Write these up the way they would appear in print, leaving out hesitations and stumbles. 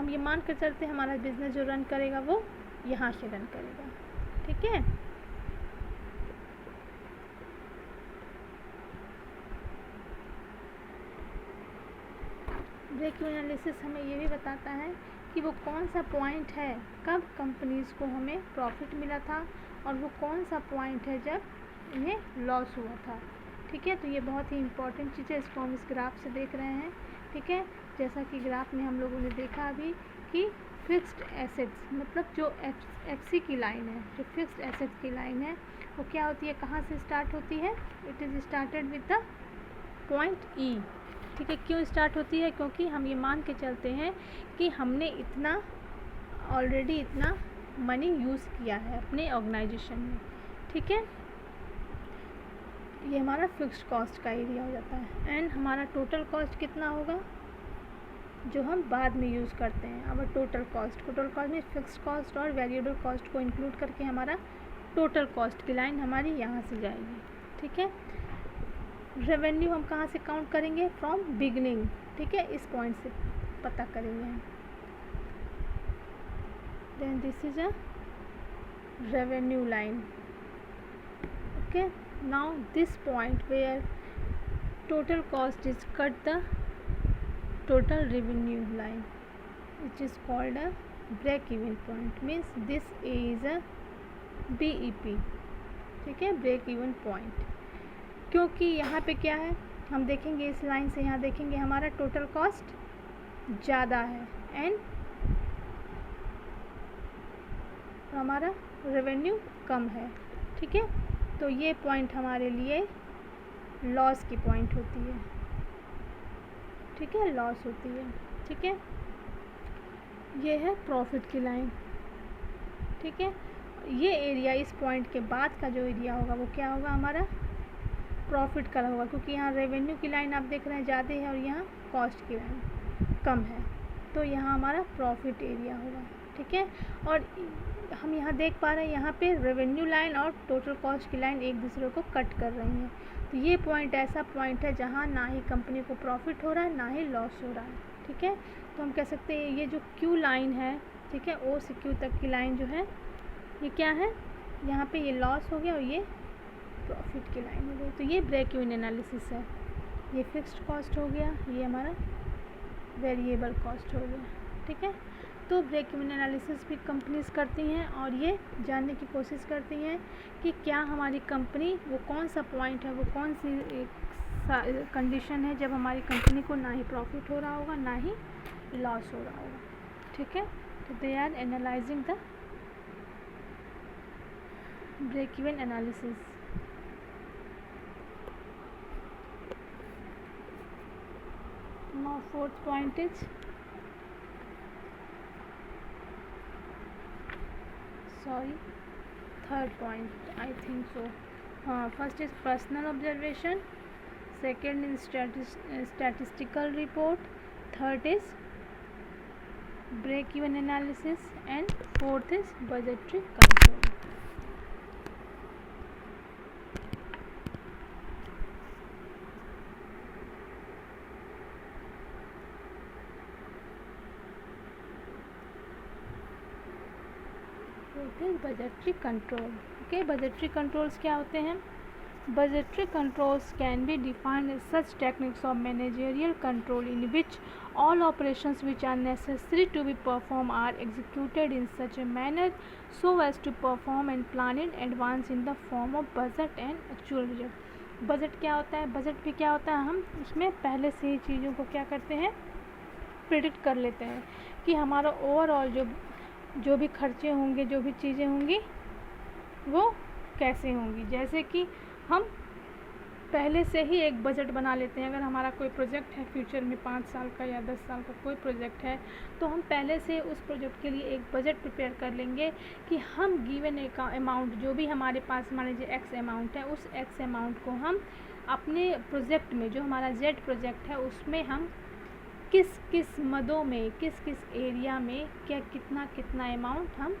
हम ये मान कर चलते हैं हमारा बिजनेस जो रन करेगा वो यहाँ से रन करेगा, ठीक है। ब्रेक इवन एनालिसिस हमें ये भी बताता है कि वो कौन सा पॉइंट है कब कंपनीज़ को हमें प्रॉफिट मिला था और वो कौन सा पॉइंट है जब इन्हें लॉस हुआ था, ठीक है। तो ये बहुत ही इंपॉर्टेंट चीज़ है, इसको हम इस ग्राफ से देख रहे हैं, ठीक है। जैसा कि ग्राफ में हम लोगों ने देखा अभी कि फिक्स्ड एसेट्स मतलब जो एफसी की लाइन है, जो फिक्स्ड एसेट्स की लाइन है वो क्या होती है, कहाँ से स्टार्ट होती है, it is started with the point ई, ठीक है। क्यों स्टार्ट होती है, क्योंकि हम ये मान के चलते हैं कि हमने इतना ऑलरेडी इतना मनी यूज़ किया है अपने ऑर्गेनाइजेशन में, ठीक है। ये हमारा फिक्स्ड कॉस्ट का एरिया हो जाता है। एंड हमारा टोटल कॉस्ट कितना होगा जो हम बाद में यूज़ करते हैं, अब टोटल कॉस्ट में फिक्स्ड कॉस्ट और वेरिएबल कॉस्ट को इंक्लूड करके हमारा टोटल कॉस्ट की लाइन हमारी यहाँ से जाएगी, ठीक है। रेवेन्यू हम कहाँ से काउंट करेंगे, फ्रॉम बिगनिंग, ठीक है, इस पॉइंट से पता करेंगे हम। Then this is a revenue line, okay. Now this point where total cost is cut the total revenue line, which is called a break even point, means this is a BEP, ठीक है, break even point. क्योंकि यहाँ पे क्या है, हम देखेंगे इस लाइन से यहाँ देखेंगे हमारा टोटल कॉस्ट ज़्यादा है एंड हमारा रेवेन्यू कम है, ठीक है। तो ये पॉइंट हमारे लिए लॉस की पॉइंट होती है, ठीक है, लॉस होती है, ठीक है। ये है प्रॉफिट की लाइन, ठीक है। ये एरिया इस पॉइंट के बाद का जो एरिया होगा वो क्या होगा, हमारा प्रॉफिट का होगा, क्योंकि यहाँ रेवेन्यू की लाइन आप देख रहे हैं ज़्यादा है और यहाँ कॉस्ट की लाइन कम है, तो यहाँ हमारा प्रॉफिट एरिया होगा, ठीक है। और हम यहाँ देख पा रहे हैं यहाँ पे रेवेन्यू लाइन और टोटल कॉस्ट की लाइन एक दूसरे को कट कर रही हैं, तो ये पॉइंट ऐसा पॉइंट है जहाँ ना ही कंपनी को प्रॉफिट हो रहा है ना ही लॉस हो रहा है, ठीक है। तो हम कह सकते हैं ये जो क्यू लाइन है, ठीक है, ओ से क्यू तक की लाइन जो है ये क्या है, यहाँ पे ये लॉस हो गया और ये प्रॉफिट की लाइन हो गई। तो ये ब्रेक इवन एनालिसिस है, ये फिक्स्ड कॉस्ट हो गया, ये हमारा वेरिएबल कॉस्ट हो गया, ठीक है। तो ब्रेक इवन एनालिसिस भी कंपनीज करती हैं और ये जानने की कोशिश करती हैं कि क्या हमारी कंपनी वो कौन सा पॉइंट है, वो कौन सी कंडीशन है जब हमारी कंपनी को ना ही प्रॉफिट हो रहा होगा ना ही लॉस हो रहा होगा, ठीक है। तो they are analysing the break even analysis. Now fourth point is third point, I think so. First is personal observation, second is statistical report, third is break even analysis and fourth is budgetary control. Budgetary control, okay. Budgetary controls क्या होते हैं, budgetary controls can be defined as such techniques of managerial control in which all operations which are necessary to be performed are executed in such a manner so as to perform and plan in advance in the form of budget and actual result। Budget क्या होता है, budget भी क्या होता है, हम उसमें पहले से ही चीज़ों को क्या करते हैं, प्रिडिक्ट कर लेते हैं कि हमारा ओवरऑल जो भी खर्चे होंगे, जो भी चीज़ें होंगी वो कैसे होंगी। जैसे कि हम पहले से ही एक बजट बना लेते हैं, अगर हमारा कोई प्रोजेक्ट है फ्यूचर में 5 साल का या 10 साल का कोई प्रोजेक्ट है तो हम पहले से उस प्रोजेक्ट के लिए एक बजट प्रिपेयर कर लेंगे कि हम गिवन एक अमाउंट जो भी हमारे पास मान लीजिए एक्स अमाउंट है, उस एक्स अमाउंट को हम अपने प्रोजेक्ट में जो हमारा जेड प्रोजेक्ट है उसमें हम किस किस मदों में किस किस एरिया में क्या कितना अमाउंट हम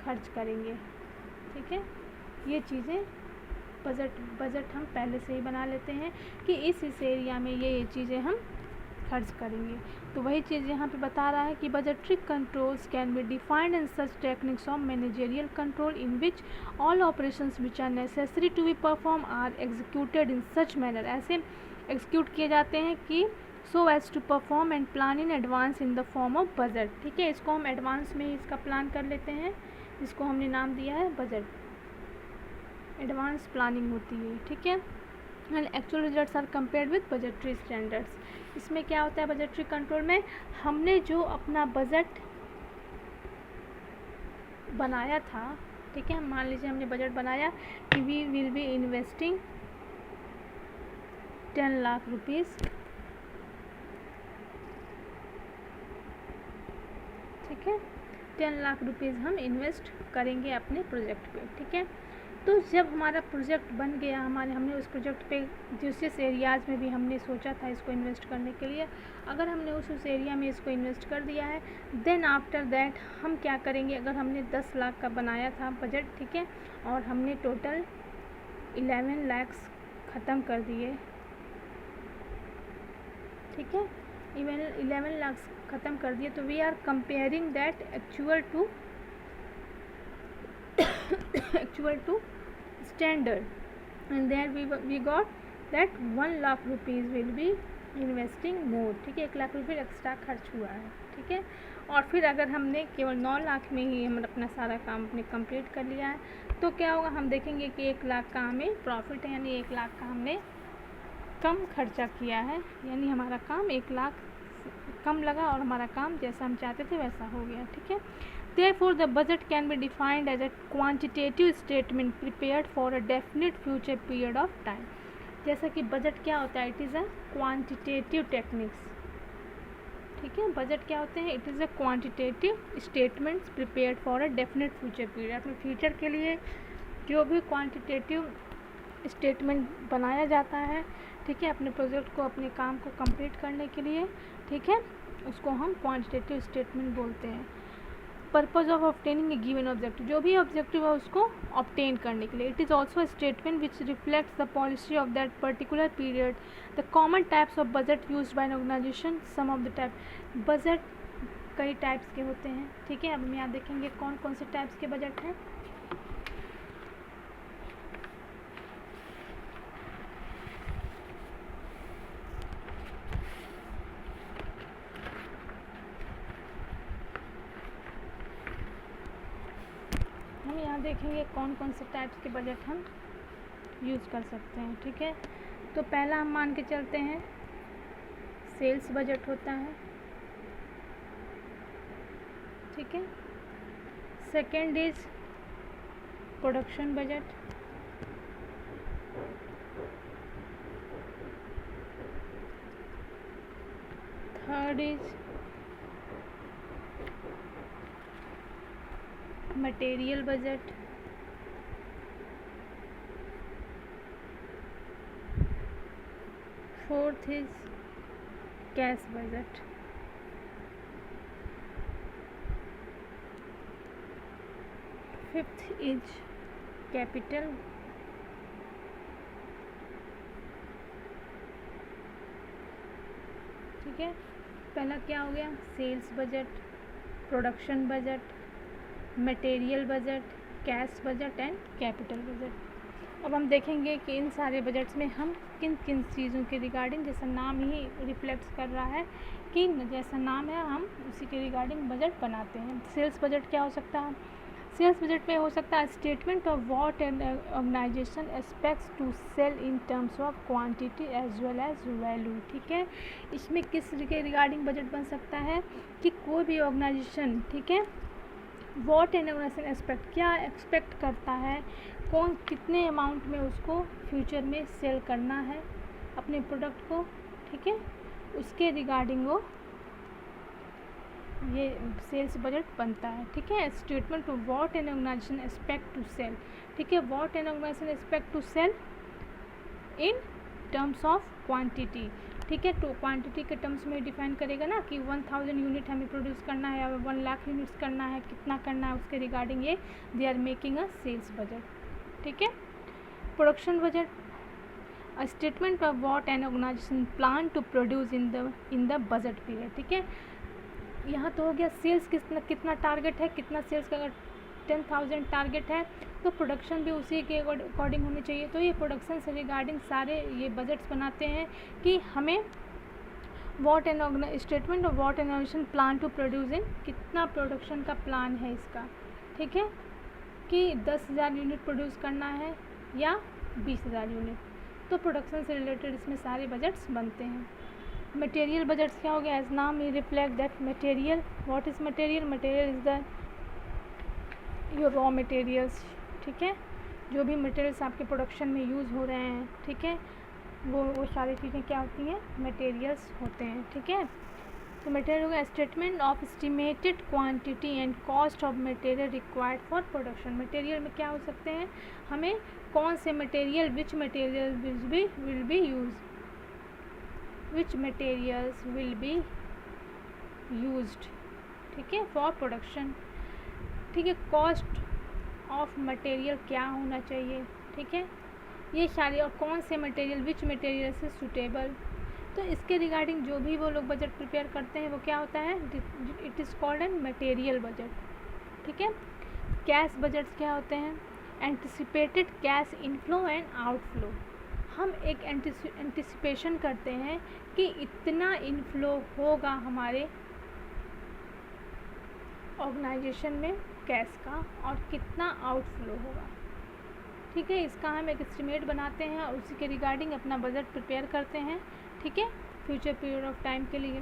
खर्च करेंगे, ठीक है। ये चीज़ें बजट हम पहले से ही बना लेते हैं कि इस एरिया में ये चीज़ें हम खर्च करेंगे। तो वही चीज़ यहाँ पे बता रहा है कि budgetary controls can be defined in such techniques of managerial control in which all operations which are necessary to be perform are executed in such manner, ऐसे एग्जीक्यूट किए जाते हैं कि so as to perform and plan in advance in the form of budget. ठीक है, इसको हम advance में ही इसका प्लान कर लेते हैं, जिसको हमने नाम दिया है बजट, एडवांस प्लानिंग होती है। ठीक है, and actual results are compared with budgetary standards. इसमें क्या होता है बजटरी कंट्रोल में, हमने जो अपना बजट बनाया था, ठीक है, मान लीजिए हमने बजट बनाया कि we will be investing 10 lakh rupees, ठीक है, 10 लाख रुपीज़ हम इन्वेस्ट करेंगे अपने प्रोजेक्ट पे। ठीक है, तो जब हमारा प्रोजेक्ट बन गया, हमने उस प्रोजेक्ट पे जिस एरियाज़ में भी हमने सोचा था इसको इन्वेस्ट करने के लिए, अगर हमने उस एरिया में इसको इन्वेस्ट कर दिया है, देन आफ्टर दैट हम क्या करेंगे, अगर हमने 10 लाख का बनाया था बजट, ठीक है, और हमने टोटल 11 लाख ख़त्म कर दिए, ठीक है, 11 लाख ख़त्म कर दिए, तो we are comparing that actual to standard, and there we got that 1 lakh rupees will be investing more। ठीक है, 1 लाख रुपये एक्स्ट्रा खर्च हुआ है। ठीक है, और फिर अगर हमने केवल 9 लाख में ही हम अपना सारा काम अपने कंप्लीट कर लिया है, तो क्या होगा, हम देखेंगे कि 1 लाख का हमें प्रॉफिट है, यानी 1 लाख का हमने कम खर्चा किया है, यानी हमारा काम 1 लाख कम लगा और हमारा काम जैसा हम चाहते थे वैसा हो गया। ठीक है, Therefore, the budget can be defined as a quantitative statement prepared for a definite future period of time। जैसा कि बजट क्या होता है, it is a quantitative techniques. ठीक है, बजट क्या होते हैं, it is a quantitative statements prepared for a definite future period. अपने फ्यूचर के लिए जो भी क्वांटिटेटिव स्टेटमेंट बनाया जाता है, ठीक है, अपने प्रोजेक्ट को, अपने काम को कंप्लीट करने के लिए, ठीक है, उसको हम क्वांटिटेटिव स्टेटमेंट बोलते हैं। Purpose of obtaining a given objective, जो भी ऑब्जेक्टिव है उसको ऑब्टेन करने के लिए। It is also statement which reflects the policy of that particular period. The common types of budget used by an organisation, some of the type. Budget कई types के होते हैं। ठीक है, अब हम यहाँ देखेंगे कौन कौन से टाइप्स के बजट हैं। हम यहाँ देखेंगे कौन कौन से टाइप्स के बजट हम यूज़ कर सकते हैं। ठीक है, तो पहला हम मान के चलते हैं सेल्स बजट होता है। ठीक है, second is production budget, third is material budget, fourth is cash budget, fifth is capital, ठीक है, पहला क्या हो गया, sales budget, production budget, material budget, cash budget and capital budget. अब हम देखेंगे कि इन सारे बजट्स में हम किन किन चीज़ों के रिगार्डिंग, जैसा नाम ही रिफ्लेक्ट कर रहा है कि जैसा नाम है हम उसी के रिगार्डिंग बजट बनाते हैं। सेल्स बजट क्या हो सकता है, सेल्स बजट में हो सकता है statement of what an organisation expects to sell in terms of quantity as well as value. ठीक है, इसमें किस के रिगार्डिंग बजट बन सकता है कि कोई भी ऑर्गेनाइजेशन, ठीक है, व्हाट एन ऑर्गेनाइजेशन एक्सपेक्ट, क्या एक्सपेक्ट करता है, कौन कितने अमाउंट में उसको फ्यूचर में सेल करना है अपने प्रोडक्ट को, ठीक है, उसके रिगार्डिंग वो ये सेल्स बजट बनता है। ठीक है, statement to what an organisation expect to sell, ठीक है, what an organisation expect to sell in terms of quantity. ठीक है, तो क्वांटिटी के टर्म्स में डिफाइन करेगा ना कि 1000 यूनिट हमें प्रोड्यूस करना है या 1 लाख यूनिट्स करना है, कितना करना है, उसके रिगार्डिंग ये they are making a sales budget. ठीक है, production budget, a statement of what an organisation plan to produce in the budget period. ठीक है, यहाँ तो हो गया सेल्स कितना टारगेट है, कितना सेल्स का, अगर 10,000 टारगेट है तो प्रोडक्शन भी उसी के अकॉर्डिंग होनी चाहिए। तो ये प्रोडक्शन से रिगार्डिंग सारे ये बजट्स बनाते हैं कि हमें what an statement of what an organisation plan to produce in, कितना प्रोडक्शन का प्लान है इसका। ठीक है, कि 10,000 यूनिट प्रोड्यूस करना है या 20,000 यूनिट, तो प्रोडक्शन से रिलेटेड इसमें सारे बजट्स बनते हैं। मटेरियल बजट्स क्या हो गया, एज नाम ही reflect that material, what is material, material is the your raw materials. ठीक है, जो भी मटेरियल्स आपके प्रोडक्शन में यूज़ हो रहे हैं, ठीक है, वो सारी चीज़ें क्या होती हैं, मटेरियल्स होते हैं। ठीक है, तो मटेरियल होगा statement of estimated quantity and cost of material required for production. Material में क्या हो सकते हैं, हमें कौन से material, which material will be use, which materials will be used, ठीक है, फॉर प्रोडक्शन। ठीक है, कॉस्ट ऑफ मटेरियल क्या होना चाहिए, ठीक है, ये सारी, और कौन से मटेरियल, विच मटेरियल से सूटेबल। तो इसके रिगार्डिंग जो भी वो लोग बजट प्रिपेयर करते हैं वो क्या होता है, it is called N material budget. ठीक है, कैश बजट्स क्या होते हैं, anticipated cash inflow and outflow. हम एक एंटिसिपेशन करते हैं कि इतना इनफ्लो होगा हमारे ऑर्गेनाइजेशन में कैश का और कितना आउटफ्लो होगा। ठीक है, इसका हम एक एस्टिमेट बनाते हैं और उसी के रिगार्डिंग अपना बजट प्रिपेयर करते हैं। ठीक है, फ्यूचर पीरियड ऑफ टाइम के लिए।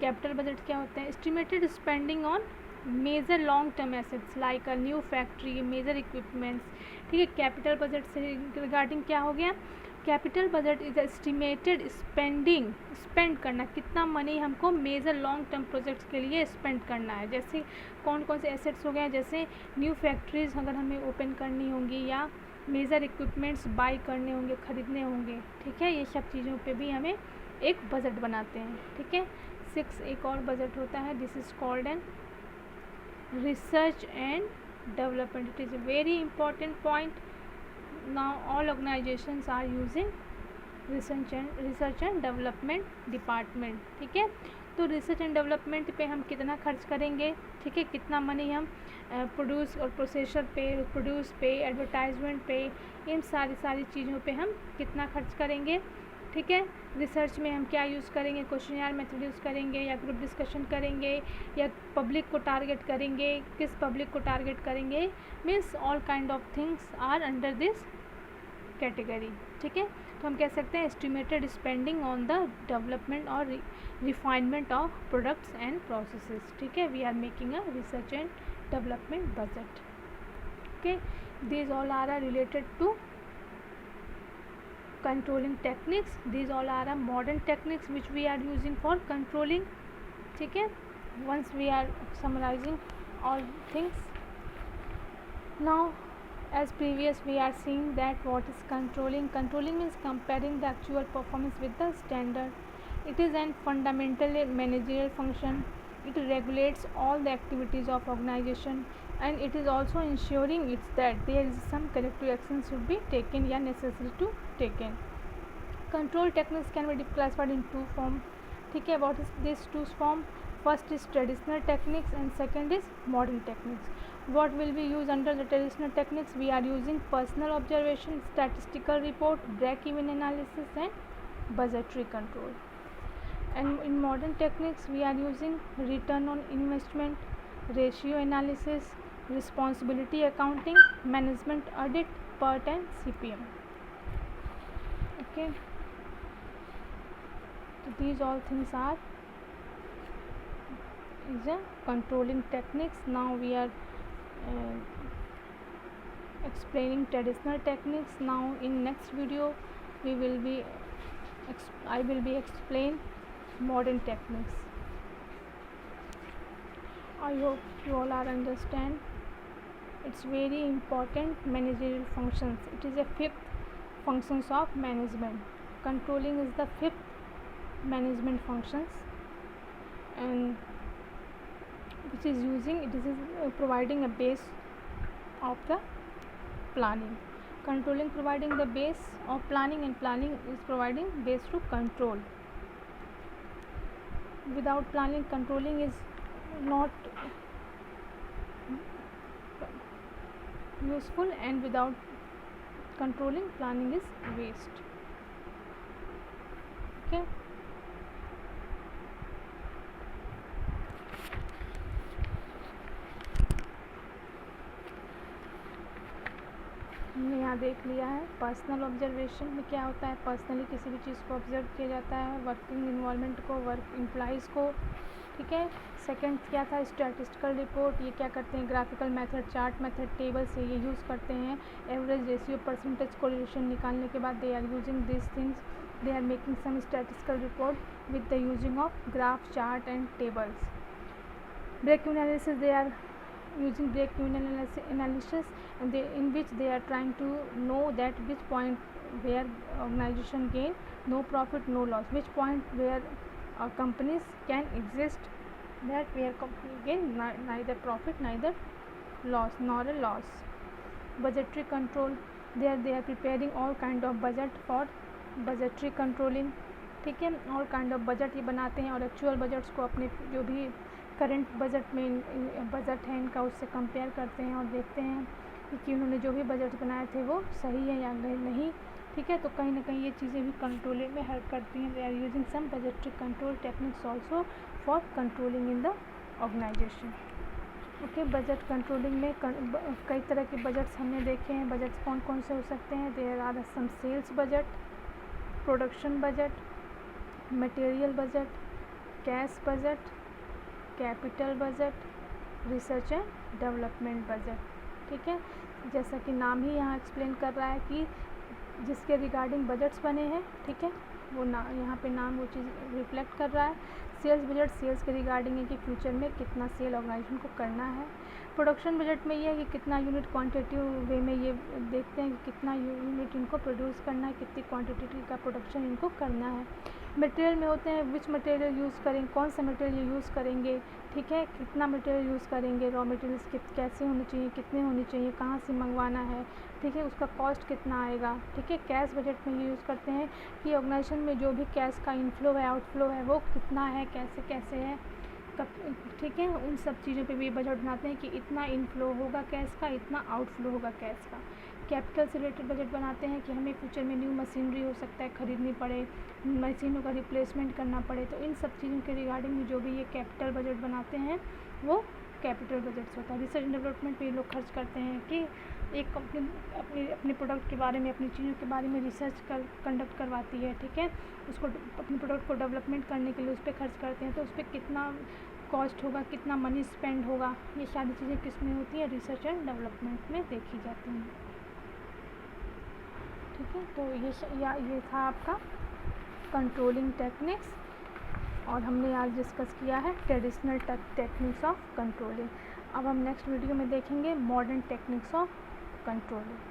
कैपिटल बजट क्या होते हैं, estimated spending on major long term assets like a new factory, major equipments. ठीक है, कैपिटल बजट से रिगार्डिंग क्या हो गया, capital budget is estimated spending, spend करना, कितना मनी हमको मेजर लॉन्ग टर्म प्रोजेक्ट्स के लिए स्पेंड करना है। जैसे कौन कौन से एसेट्स हो गए, जैसे न्यू फैक्ट्रीज अगर हमें ओपन करनी होंगी या मेजर इक्विपमेंट्स बाई करने होंगे, ख़रीदने होंगे। ठीक है, ये सब चीज़ों पे भी हमें एक बजट बनाते हैं। ठीक है, 6 एक और बजट होता है, this is called an research and development. It is a very important point. Now all organisations are using research and development department. ठीक है, तो रिसर्च एंड डेवलपमेंट पे हम कितना खर्च करेंगे, ठीक है, कितना मनी हम प्रोड्यूस और प्रोसेसर पे, प्रोड्यूस पे, एडवर्टाइजमेंट पे, इन सारी चीज़ों पे हम कितना खर्च करेंगे। ठीक है, रिसर्च में हम क्या यूज़ करेंगे, क्वेश्चनर मेथड यूज़ करेंगे या ग्रुप डिस्कशन करेंगे या पब्लिक को टारगेट करेंगे, किस पब्लिक को टारगेट करेंगे, means all kind of things are under this category. ठीक है, तो हम कह सकते हैं estimated spending on the development और refinement of products and processes. ठीक है, we are making a research and development budget. Okay, these all are related to controlling techniques. These all are modern techniques which we are using for controlling. ठीक है, once we are summarizing all things, now as previous we are seeing that what is controlling. Controlling means comparing the actual performance with the standard. It is an fundamental managerial function. It regulates all the activities of organization and it is also ensuring it's that there is some corrective action should be taken या necessary to taken. Control techniques can be classified in two forms. ठीक है, what is these two forms? First is traditional techniques and second is modern techniques. What will be used under the traditional techniques? We are using personal observation, statistical report, break-even analysis and budgetary control. And in modern techniques we are using return on investment, ratio analysis, responsibility accounting, management audit, PERT and CPM. Okay, so these all things are is a controlling techniques. Now we are explaining traditional techniques. Now in next video we will be I will be explain modern techniques. I hope you all are understand. It's very important managerial functions. It is a fifth functions of management. Controlling is the fifth management functions and which is using, it is providing a base of the planning. Controlling providing the base of planning, and planning is providing base to control. Without planning, controlling is not useful, and without controlling, planning is waste. Okay. हमने यहाँ देख लिया है personal observation में क्या होता है, personally किसी भी चीज़ को ऑब्जर्व किया जाता है, वर्किंग इन्वायरमेंट को, वर्क एम्प्लॉइज़ को, ठीक है। सेकंड क्या था, स्टैटिस्टिकल रिपोर्ट, ये क्या करते हैं, graphical method, chart method, table से ये यूज़ करते हैं। एवरेज रेशियो, परसेंटेज कोरिलेशन निकालने के बाद they are using this things, they are making some statistical report with the using of graph, chart and tables. Break analysis, they are using break-even analysis in which they are trying to know that which point where organization gain no profit no loss, which point where companies can exist that where company gain neither profit neither loss nor a loss. Budgetary control, they are preparing all kind of budget for budgetary controlling, ठीक है। all kind of budget ये बनाते हैं और actual budgets को अपने जो भी करंट बजट में बजट है इनका उससे कंपेयर करते हैं और देखते हैं कि उन्होंने जो भी बजट बनाए थे वो सही है या नहीं, ठीक है। तो कहीं ना कहीं ये चीज़ें भी कंट्रोलिंग में हेल्प करती हैं। They are using some budgetary control techniques also for controlling in the organisation. Okay, budget controlling में कई तरह के बजट्स हमने देखे हैं। बजट्स कौन कौन से हो सकते हैं, there are some sales budget, production budget, material budget, cash budget, capital budget, research and development budget, ठीक है। जैसा कि नाम ही यहाँ एक्सप्लेन कर रहा है कि जिसके रिगार्डिंग बजट्स बने हैं, ठीक है, वो यहाँ पे नाम वो चीज़ रिफ्लेक्ट कर रहा है। सेल्स बजट सेल्स के रिगार्डिंग है कि फ्यूचर में कितना सेल ऑर्गेनाइजेशन को करना है। प्रोडक्शन बजट में ये है कि कितना यूनिट क्वांटिटेटिव वे में ये देखते हैं कि कितना यूनिट इनको प्रोड्यूस करना है, कितनी क्वांटिटी का प्रोडक्शन इनको करना है। मटेरियल में होते हैं विच मटेरियल यूज़ करेंगे, कौन सा मटेरियल यूज़ करेंगे, ठीक है, कितना मटेरियल यूज़ करेंगे, रॉ मटेरियल्स कैसे होने चाहिए, कितने होने चाहिए, कहाँ से मंगवाना है, ठीक है, उसका कॉस्ट कितना आएगा, ठीक है। कैश बजट में ये यूज़ करते हैं कि ऑर्गेनाइजेशन में जो भी कैश का इनफ्लो है आउटफ्लो है वो कितना है, कैसे कैसे है, कब, ठीक है, उन सब चीज़ों पे भी बजट बनाते हैं कि इतना इनफ्लो होगा कैश का, इतना आउटफ्लो होगा कैश का। कैपिटल से रिलेटेड बजट बनाते हैं कि हमें फ्यूचर में न्यू मशीनरी हो सकता है खरीदनी पड़े, मशीनों का रिप्लेसमेंट करना पड़े, तो इन सब चीज़ों के रिगार्डिंग जो भी ये कैपिटल बजट बनाते हैं वो कैपिटल बजट्स होता है। रिसर्च एंड डेवलपमेंट पे लोग खर्च करते हैं कि एक कंपनी अपने प्रोडक्ट के बारे में, अपनी चीज़ों के बारे में रिसर्च कंडक्ट करवाती है, ठीक है, उसको अपने प्रोडक्ट को डेवलपमेंट करने के लिए उस पर खर्च करते हैं, तो उस पर कितना कॉस्ट होगा, कितना मनी स्पेंड होगा, ये सारी चीज़ें किस में होती हैं, रिसर्च एंड डेवलपमेंट में देखी जाती हैं, ठीक है। तो ये था आपका कंट्रोलिंग टेक्निक्स और हमने आज डिस्कस किया है ट्रेडिशनल टेक्निक्स ऑफ कंट्रोलिंग। अब हम नेक्स्ट वीडियो में देखेंगे मॉडर्न टेक्निक्स ऑफ कंट्रोलिंग।